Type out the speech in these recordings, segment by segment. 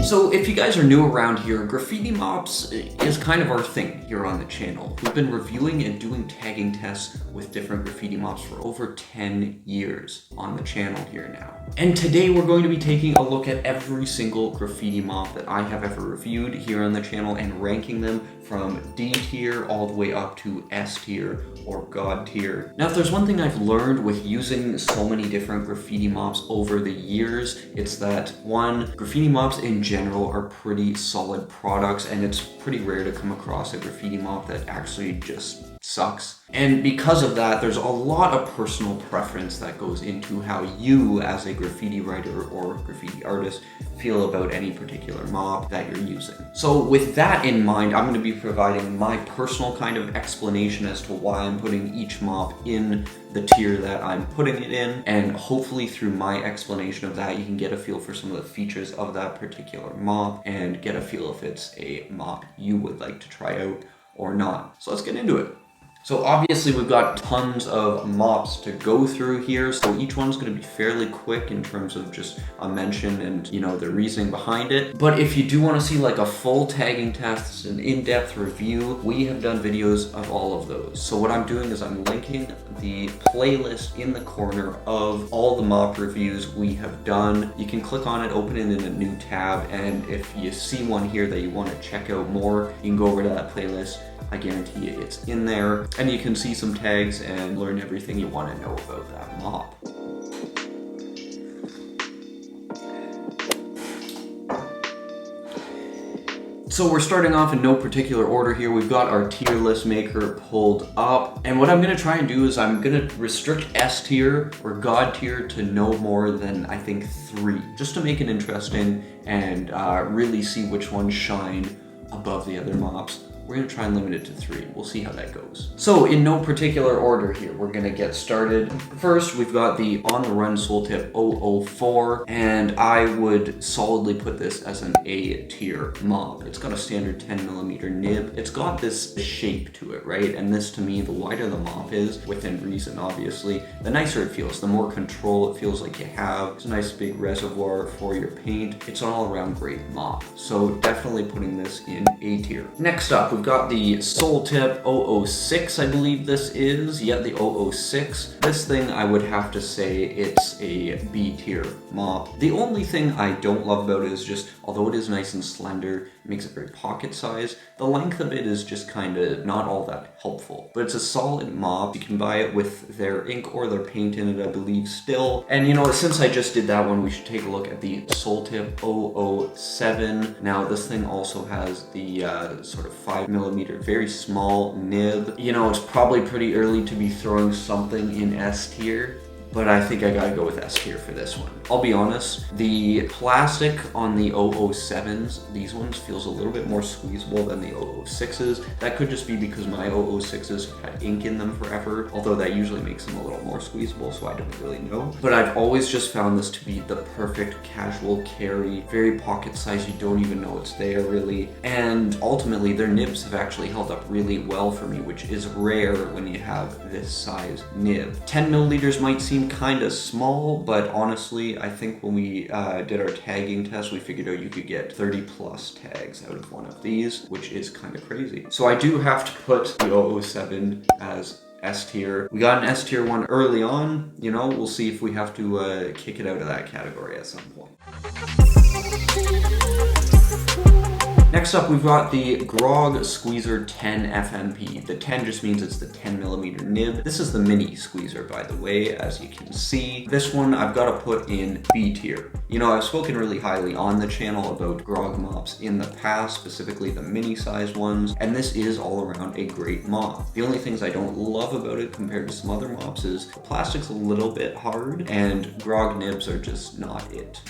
So if you guys are new around here, graffiti mops is kind of our thing here on the channel. We've been reviewing and doing tagging tests with different graffiti mops for over 10 years on the channel here now. And today we're going to be taking a look at every single graffiti mop that I have ever reviewed here on the channel and ranking them from D tier all the way up to S tier or God tier. Now, if there's one thing I've learned with using so many different graffiti mops over the years, it's that one, graffiti mops in general are pretty solid products, and it's pretty rare to come across a graffiti mop that actually just sucks. And because of that, there's a lot of personal preference that goes into how you as a graffiti writer or graffiti artist feel about any particular mop that you're using. So with that in mind, I'm going to be providing my personal kind of explanation as to why I'm putting each mop in the tier that I'm putting it in, and hopefully through my explanation of that you can get a feel for some of the features of that particular mop and get a feel if it's a mop you would like to try out or not. So let's get into it. So obviously we've got tons of mops to go through here, so each one's going to be fairly quick in terms of just a mention and, you know, the reasoning behind it. But if you do want to see like a full tagging test, an in-depth review, we have done videos of all of those. So what I'm doing is I'm linking the playlist in the corner of all the mop reviews we have done. You can click on it, open it in a new tab, and if you see one here that you want to check out more, you can go over to that playlist. I guarantee you it's in there, and you can see some tags and learn everything you want to know about that mop. So we're starting off in no particular order here. We've got our tier list maker pulled up, and what I'm going to try and do is I'm going to restrict S tier or God tier to no more than I think 3, just to make it interesting and really see which ones shine above the other mops. We're going to try and limit it to 3. We'll see how that goes. So in no particular order here, we're going to get started. First, we've got the On the Run Sole Tip 004, and I would solidly put this as an A tier mop. It's got a standard 10mm nib. It's got this shape to it, right? And this, to me, the wider the mop is, within reason obviously, the nicer it feels, the more control it feels like you have. It's a nice big reservoir for your paint. It's an all-around great mop. So definitely putting this in A tier. Next up, we've got the Sole Tip 006, I believe this is. Yeah, the 006. This thing, I would have to say it's a B tier mop. The only thing I don't love about it is just, although it is nice and slender, it makes it very pocket size, the length of it is just kind of not all that helpful. But it's a solid mop. You can buy it with their ink or their paint in it, I believe, still. And you know, since I just did that one, we should take a look at the Sole Tip 007. Now, this thing also has the sort of 5mm, very small nib. You know, it's probably pretty early to be throwing something in S tier, but I think I gotta go with S tier for this one. I'll be honest, the plastic on the 007s, these ones feels a little bit more squeezable than the 006s. That could just be because my 006s have had ink in them forever, although that usually makes them a little more squeezable, so I don't really know. But I've always just found this to be the perfect casual carry, very pocket size, you don't even know it's there really. And ultimately, their nibs have actually held up really well for me, which is rare when you have this size nib. 10mm might seem kind of small, but honestly, I think when we did our tagging test, we figured out you could get 30 plus tags out of one of these, which is kind of crazy. So I do have to put the 007 as S tier. We got an S tier one early on, you know, we'll see if we have to kick it out of that category at some point. Next up, we've got the Grog Squeezer 10 FMP. The 10 just means it's the 10mm nib. This is the mini squeezer, by the way, as you can see. This one I've got to put in B tier. You know, I've spoken really highly on the channel about Grog Mops in the past, specifically the mini size ones, and this is all around a great mop. The only things I don't love about it compared to some other mops is the plastic's a little bit hard, and Grog nibs are just not it.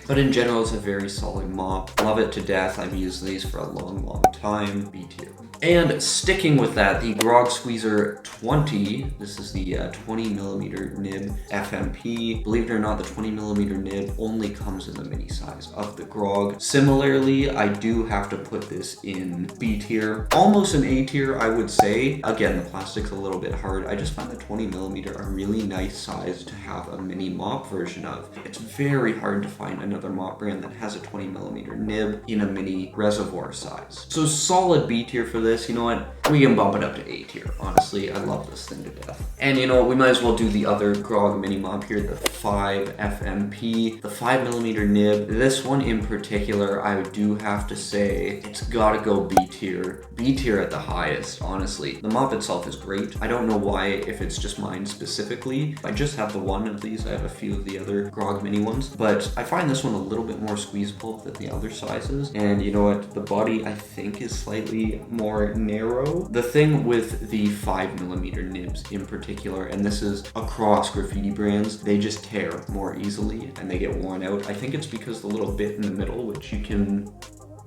But in general, it's a very solid mop. Love it to death. I've used these for a long time. B tier. And sticking with that, the Grog Squeezer 20, this is the 20mm nib FMP. Believe it or not, the 20mm nib only comes in the mini size of the Grog. Similarly, I do have to put this in B tier, almost an A tier, I would say. Again, the plastic's a little bit hard. I just find the 20mm a really nice size to have a mini mop version of. It's very hard to find another mop brand that has a 20mm nib in a mini reservoir size. So solid B tier for this. You know what? We can bump it up to A tier. Honestly, I love this thing to death. And you know what? We might as well do the other Grog mini mop here, the 5 FMP, the 5mm nib. This one in particular, I do have to say, it's gotta go B tier. B tier at the highest, honestly. The mop itself is great. I don't know why, if it's just mine specifically. I just have the one of these. I have a few of the other Grog mini ones, but I find this one a little bit more squeezable than the other sizes. And you know what? The body, I think, is slightly more narrow. The thing with the 5mm nibs in particular, and this is across graffiti brands, they just tear more easily and they get worn out. I think it's because the little bit in the middle, which you can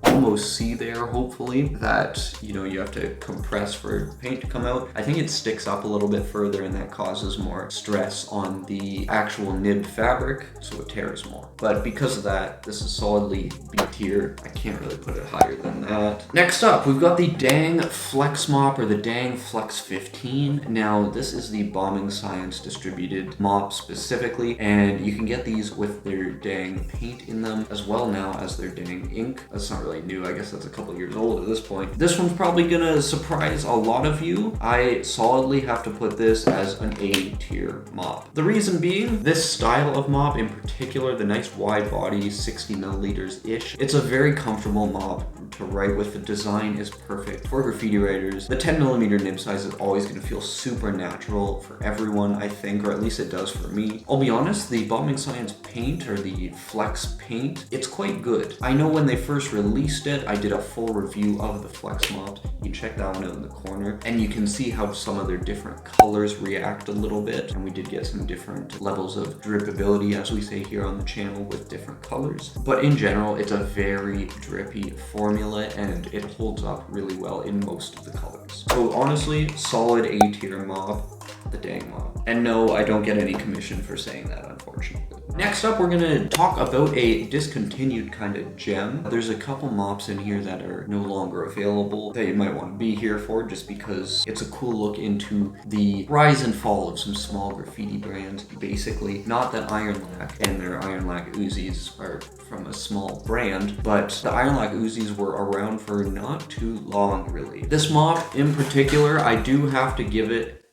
almost see there, hopefully, that, you know, you have to compress for paint to come out. I think it sticks up a little bit further and that causes more stress on the actual nibbed fabric, so it tears more. But because of that, this is solidly B tier. I can't really put it higher than that. Next up, we've got the Dang Flex Mop, or the Dang Flex 15. Now, this is the Bombing Science distributed mop specifically, and you can get these with their Dang paint in them, as well now as their Dang ink. That's not really new. I guess that's a couple years old at this point. This one's probably gonna surprise a lot of you. I solidly have to put this as an A tier mop. The reason being, this style of mop in particular, the nice wide body, 60 milliliters-ish, it's a very comfortable mop to write with. The design is perfect for graffiti writers. The 10mm nib size is always gonna feel super natural for everyone, I think, or at least it does for me. I'll be honest, the Bombing Science paint, or the Flex paint, it's quite good. I know when they first released it, I did a full review of the Flex Mop. You can check that one out in the corner, and you can see how some of their different colors react a little bit, and we did get some different levels of drippability, as we say here on the channel, with different colors. But in general, it's a very drippy formula, and it holds up really well in most of the colors. So honestly, solid A tier mop, the Dang Mop. And no, I don't get any commission for saying that, unfortunately. Next up, we're gonna talk about a discontinued kind of gem. There's a couple mops in here that are no longer available that you might want to be here for, just because it's a cool look into the rise and fall of some small graffiti brands. Basically, not that Ironlak and their Ironlak Uzis are from a small brand, but the Ironlak Uzis were around for not too long, really. This mop in particular, I do have to give it,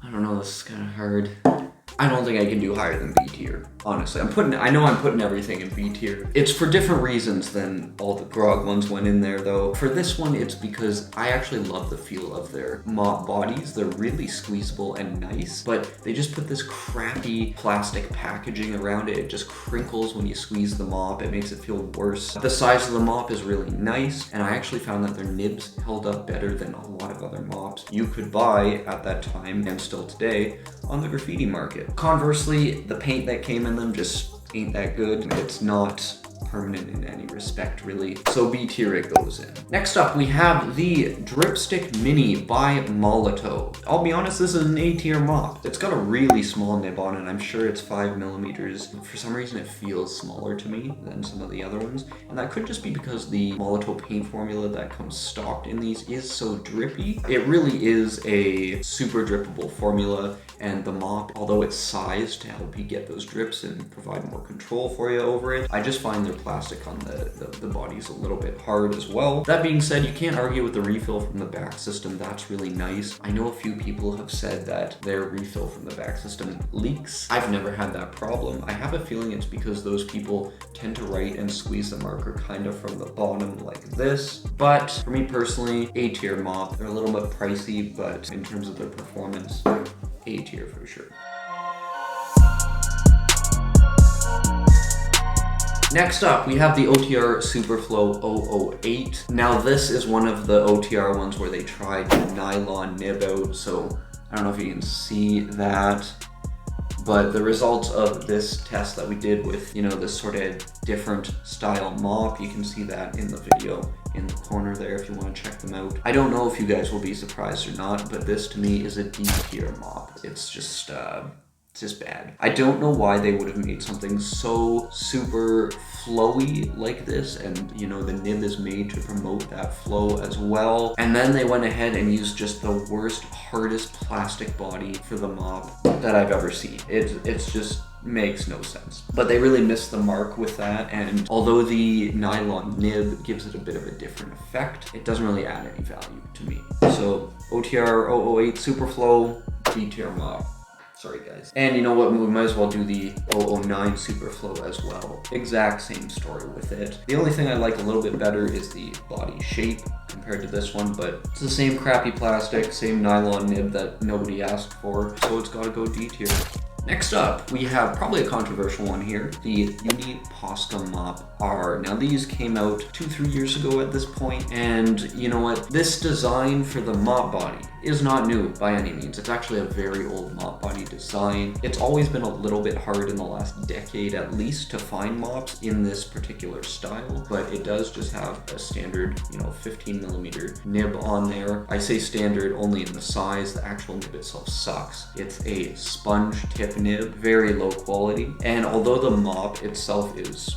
I don't know, this is kind of hard. I don't think I can do higher than B tier, honestly. I know I'm putting everything in B tier. It's for different reasons than all the Grog ones went in there, though. For this one, it's because I actually love the feel of their mop bodies. They're really squeezable and nice, but they just put this crappy plastic packaging around it. It just crinkles when you squeeze the mop. It makes it feel worse. The size of the mop is really nice, and I actually found that their nibs held up better than a lot of other mops you could buy at that time, and still today, on the graffiti market. Conversely, the paint that came in them just ain't that good. It's not permanent in any respect, really. So B tier it goes in. Next up, we have the Dripstick Mini by Molotow. I'll be honest, this is an A tier mop. It's got a really small nib on it. I'm sure it's 5mm. For some reason, it feels smaller to me than some of the other ones. And that could just be because the Molotow paint formula that comes stocked in these is so drippy. It really is a super drippable formula. And the mop, although it's sized to help you get those drips and provide more control for you over it, I just find their plastic on the body's a little bit hard as well. That being said, you can't argue with the refill from the back system. That's really nice. I know a few people have said that their refill from the back system leaks. I've never had that problem. I have a feeling it's because those people tend to write and squeeze the marker kind of from the bottom like this. But for me personally, A tier mop. They're a little bit pricey, but in terms of their performance, A tier for sure. Next up, we have the OTR Superflow 008. Now this is one of the OTR ones where they tried the nylon nib out, so I don't know if you can see that, But the results of this test that we did with, you know, this sort of different style mop, you can see that in the video in the corner there if you want to check them out. I don't know if you guys will be surprised or not, but this to me is a D tier mop. It's just bad. I don't know why they would have made something so super flowy like this, and you know, the nib is made to promote that flow as well. And then they went ahead and used just the worst, hardest plastic body for the mop that I've ever seen. It's just makes no sense. But they really missed the mark with that, and although the nylon nib gives it a bit of a different effect, it doesn't really add any value to me. So OTR 008 Superflow D tier mop. Sorry guys. And you know what, we might as well do the 009 Superflow as well. Exact same story with it. The only thing I like a little bit better is the body shape compared to this one, but it's the same crappy plastic, same nylon nib that nobody asked for, so it's gotta go D tier. Next up, we have probably a controversial one here, the Uni Posca Mop R. Now these came out 2-3 years ago at this point, and you know what? This design for the mop body is not new by any means. It's actually a very old mop body design. It's always been a little bit hard in the last decade at least to find mops in this particular style, but it does just have a standard, you know, 15mm nib on there. I say standard only in the size. The actual nib itself sucks. It's a sponge tip nib, very low quality, and although the mop itself is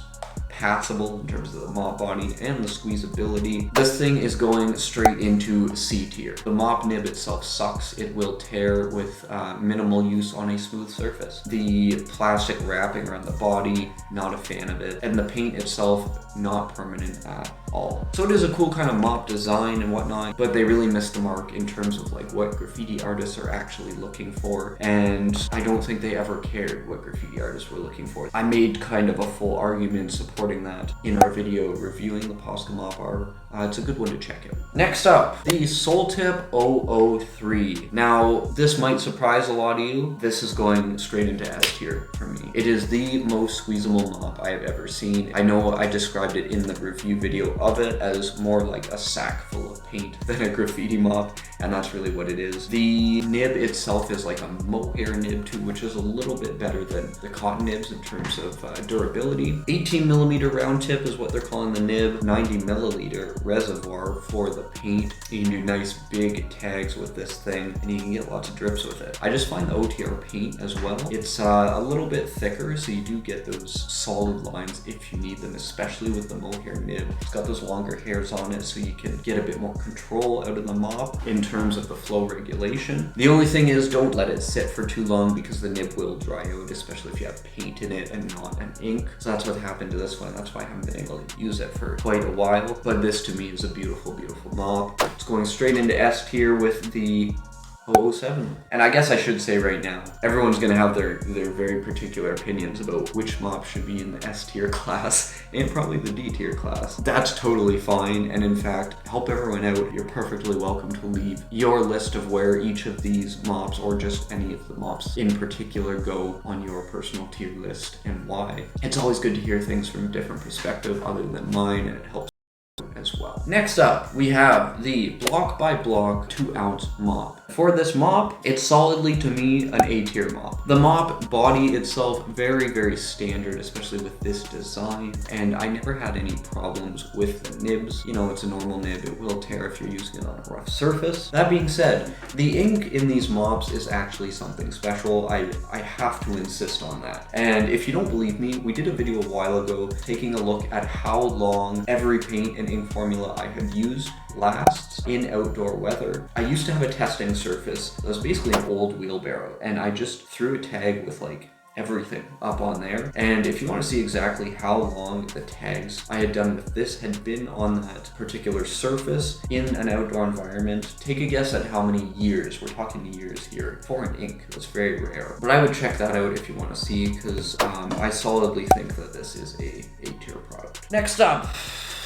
passable in terms of the mop body and the squeezability, this thing is going straight into C tier. The mop nib itself sucks. It will tear with minimal use on a smooth surface. The plastic wrapping around the body, not a fan of it, and the paint itself, not permanent at all. So it is a cool kind of mop design and whatnot, but they really missed the mark in terms of like what graffiti artists are actually looking for, and I don't think they ever cared what graffiti artists were looking for. I made kind of a full argument supporting that in our video reviewing the Posca Mop R. It's a good one to check out. Next up, the Soul Tip 003. Now, this might surprise a lot of you. This is going straight into S tier for me. It is the most squeezable mop I have ever seen. I know I described it in the review video of it as more like a sack full of paint than a graffiti mop, and that's really what it is. The nib itself is like a mohair nib too, which is a little bit better than the cotton nibs in terms of durability. 18mm round tip is what they're calling the nib, 90ml reservoir for the paint. You can do nice big tags with this thing, and you can get lots of drips with it. I just find the OTR paint as well, it's a little bit thicker, so you do get those solid lines if you need them, especially with the mohair nib. It's got those longer hairs on it, so you can get a bit more control out of the mop in terms of the flow regulation. The only thing is, don't let it sit for too long because the nib will dry out, especially if you have paint in it and not an ink. So that's what happened to this one. That's why I haven't been able to use it for quite a while. But this to me is a beautiful, beautiful mop. It's going straight into S tier with the 007. And I guess I should say right now, everyone's gonna have their very particular opinions about which mop should be in the S tier class and probably the D tier class. That's totally fine, and in fact, help everyone out. You're perfectly welcome to leave your list of where each of these mops, or just any of the mops in particular, go on your personal tier list and why. It's always good to hear things from a different perspective other than mine, and it helps as well. Next up, we have the block by block 2-ounce mop. For this mop, it's solidly, to me, an A tier mop. The mop body itself, very, very standard, especially with this design, and I never had any problems with the nibs. You know, it's a normal nib. It will tear if you're using it on a rough surface. That being said, the ink in these mops is actually something special. I have to insist on that. And if you don't believe me, we did a video a while ago taking a look at how long every paint and ink formula I have used lasts in outdoor weather. I used to have a testing surface that was basically an old wheelbarrow, and I just threw a tag with like everything up on there. And if you want to see exactly how long the tags I had done with this had been on that particular surface in an outdoor environment, take a guess at how many years. We're talking years here for an ink. It's very rare, but I would check that out if you want to see, because I solidly think that this is a tier product. Next up,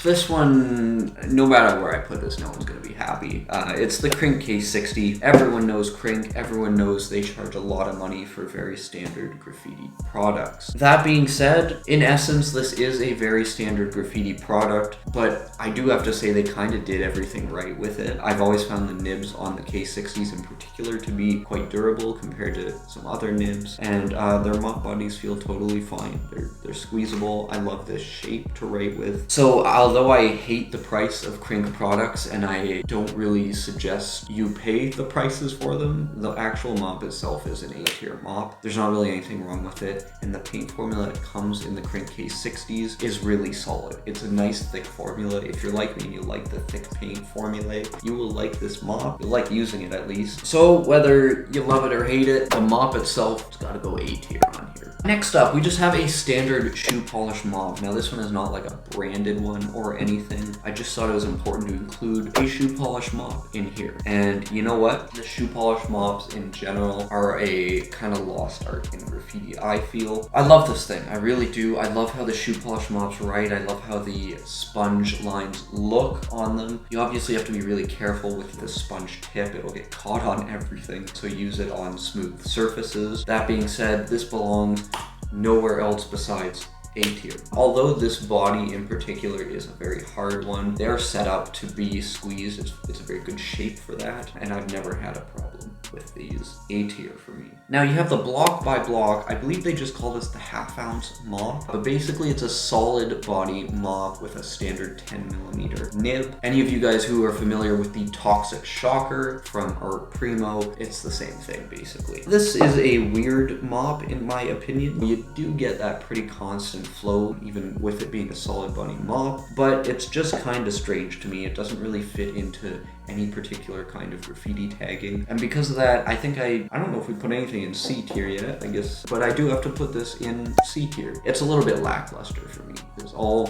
This one, no matter where I put this, no one's gonna be happy. It's the Krink K60. Everyone knows Krink. Everyone knows they charge a lot of money for very standard graffiti products. That being said, in essence, this is a very standard graffiti product, but I do have to say they kind of did everything right with it. I've always found the nibs on the K60s in particular to be quite durable compared to some other nibs, and their mop bodies feel totally fine. They're squeezable. I love this shape to write with. So although I hate the price of Krink products and I don't really suggest you pay the prices for them, the actual mop itself is an A-tier mop. There's not really anything wrong with it, and the paint formula that comes in the Krink K60s is really solid. It's a nice thick formula. If you're like me and you like the thick paint formula, you will like this mop. You'll like using it at least. So whether you love it or hate it, the mop itself has got to go A-tier on here. Next up, we just have a standard shoe polish mop. Now this one is not like a branded one or anything. I just thought it was important to include a shoe polish mop in here. And you know what? The shoe polish mops in general are a kind of lost art in graffiti, I feel. I love this thing, I really do. I love how the shoe polish mops write. I love how the sponge lines look on them. You obviously have to be really careful with the sponge tip. It'll get caught on everything, so use it on smooth surfaces. That being said, this belongs nowhere else besides A-tier. Although this body in particular is a very hard one, they're set up to be squeezed. It's a very good shape for that, and I've never had a problem with these. A-tier for me. Now you have the block by block. I believe they just call this the half-ounce mop, but basically it's a solid body mop with a standard 10mm nib. Any of you guys who are familiar with the Toxic Shocker from Art Primo, it's the same thing basically. This is a weird mop in my opinion. You do get that pretty constant flow even with it being a solid body mop, but it's just kind of strange to me. It doesn't really fit into any particular kind of graffiti tagging, and because of that, I think I don't know if we put anything in C tier yet, I guess, but I do have to put this in C tier. It's a little bit lackluster for me.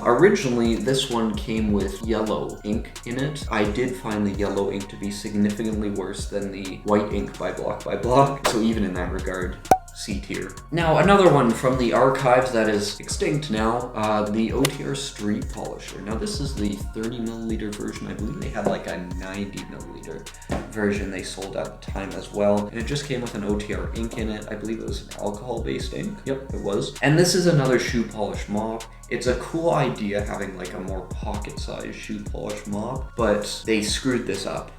Originally this one came with yellow ink in it. I did find the yellow ink to be significantly worse than the white ink by Block, so even in that regard, C tier. Now another one from the archives that is extinct now, the OTR Street Polisher. Now this is the 30mm version. I believe they had like a 90mm version they sold at the time as well, and it just came with an OTR ink in it. I believe it was an alcohol-based ink. Yep, it was. And this is another shoe polish mop. It's a cool idea having like a more pocket-sized shoe polish mop, but they screwed this up.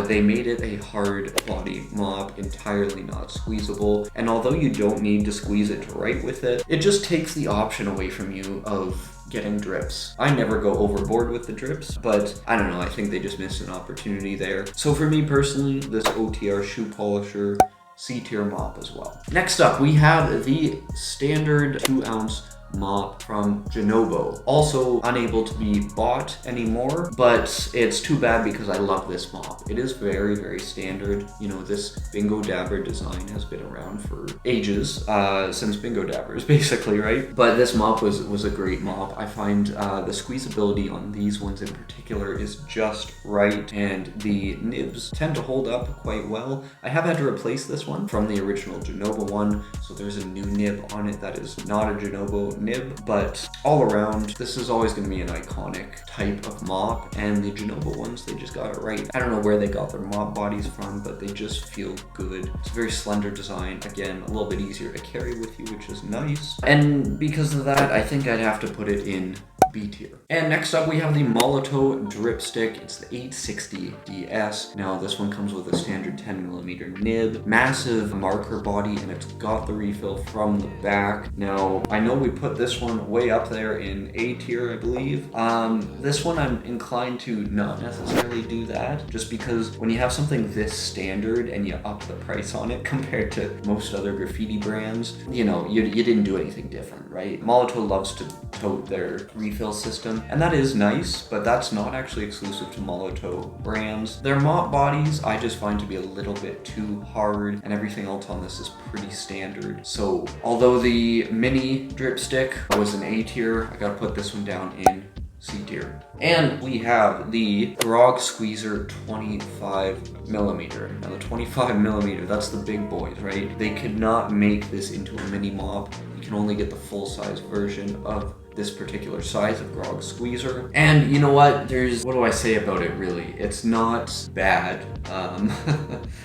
They made it a hard body mop, entirely not squeezable, and although you don't need to squeeze it to write with it, it just takes the option away from you of getting drips. I never go overboard with the drips, but I don't know, I think they just missed an opportunity there. So for me personally, this OTR shoe polisher, C tier mop as well. Next up, we have the standard 2-ounce mop from Genobo. Also unable to be bought anymore, but it's too bad because I love this mop. It is very, very standard. You know, this Bingo Dabber design has been around for ages, since Bingo Dabbers basically, right? But this mop was a great mop. I find the squeezability on these ones in particular is just right, and the nibs tend to hold up quite well. I have had to replace this one from the original Genobo one, so there's a new nib on it that is not a Genobo nib, but all around, this is always going to be an iconic type of mop, and the Genobo ones, they just got it right. I don't know where they got their mop bodies from, but they just feel good. It's a very slender design, again, a little bit easier to carry with you, which is nice, and because of that, I think I'd have to put it in B tier. And next up we have the molotow drip stick. It's the 860 DS. Now this one comes with a standard 10mm nib, massive marker body, and it's got the refill from the back. Now I know we put this one way up there in A tier, I believe. This one I'm inclined to not necessarily do that, just because when you have something this standard and you up the price on it compared to most other graffiti brands, you know, you didn't do anything different, right? Molotow loves to tote their refill system, and that is nice, but that's not actually exclusive to Molotow brands. Their mop bodies I just find to be a little bit too hard, and everything else on this is pretty standard. So although the mini drip stick was an A tier, I gotta put this one down in C tier. And we have the Grog Squeezer 25mm. Now the 25mm, that's the big boys, right? They could not make this into a mini mop can only get the full-size version of this particular size of Grog Squeezer. And you know what? What do I say about it really? It's not bad.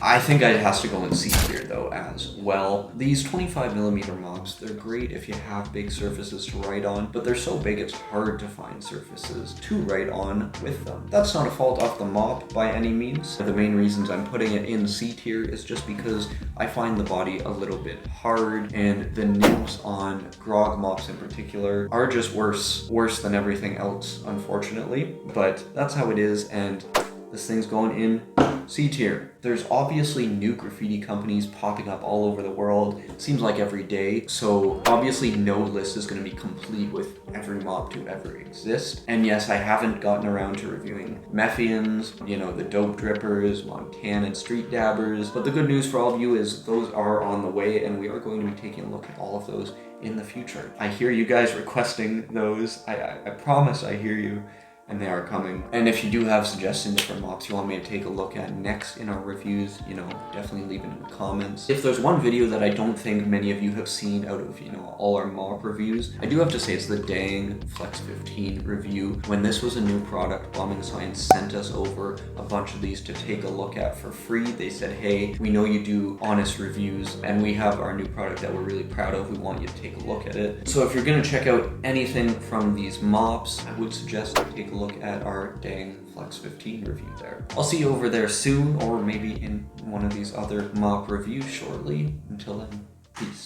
I think it has to go in C tier though as well. These 25mm mops, they're great if you have big surfaces to write on, but they're so big it's hard to find surfaces to write on with them. That's not a fault of the mop by any means. The main reasons I'm putting it in C tier is just because I find the body a little bit hard, and the nibs on Grog Mops in particular are just worse than everything else, unfortunately. But that's how it is, and this thing's going in C tier. There's obviously new graffiti companies popping up all over the world. It seems like every day. So obviously no list is going to be complete with every mop to ever exist. And yes, I haven't gotten around to reviewing Mephians, you know, the Dope Drippers, Montana Street Dabbers. But the good news for all of you is those are on the way, and we are going to be taking a look at all of those in the future. I hear you guys requesting those. I promise I hear you. And they are coming. And if you do have suggestions for mops you want me to take a look at next in our reviews, you know, definitely leave it in the comments. If there's one video that I don't think many of you have seen out of, you know, all our mop reviews, I do have to say it's the Dang Flex 15 review. When this was a new product, Bombing Science sent us over a bunch of these to take a look at for free. They said, hey, we know you do honest reviews, and we have our new product that we're really proud of. We want you to take a look at it. So if you're gonna check out anything from these mops, I would suggest you take a look at our Dang Flex 15 review there. I'll see you over there soon, or maybe in one of these other mop reviews shortly. Until then, peace.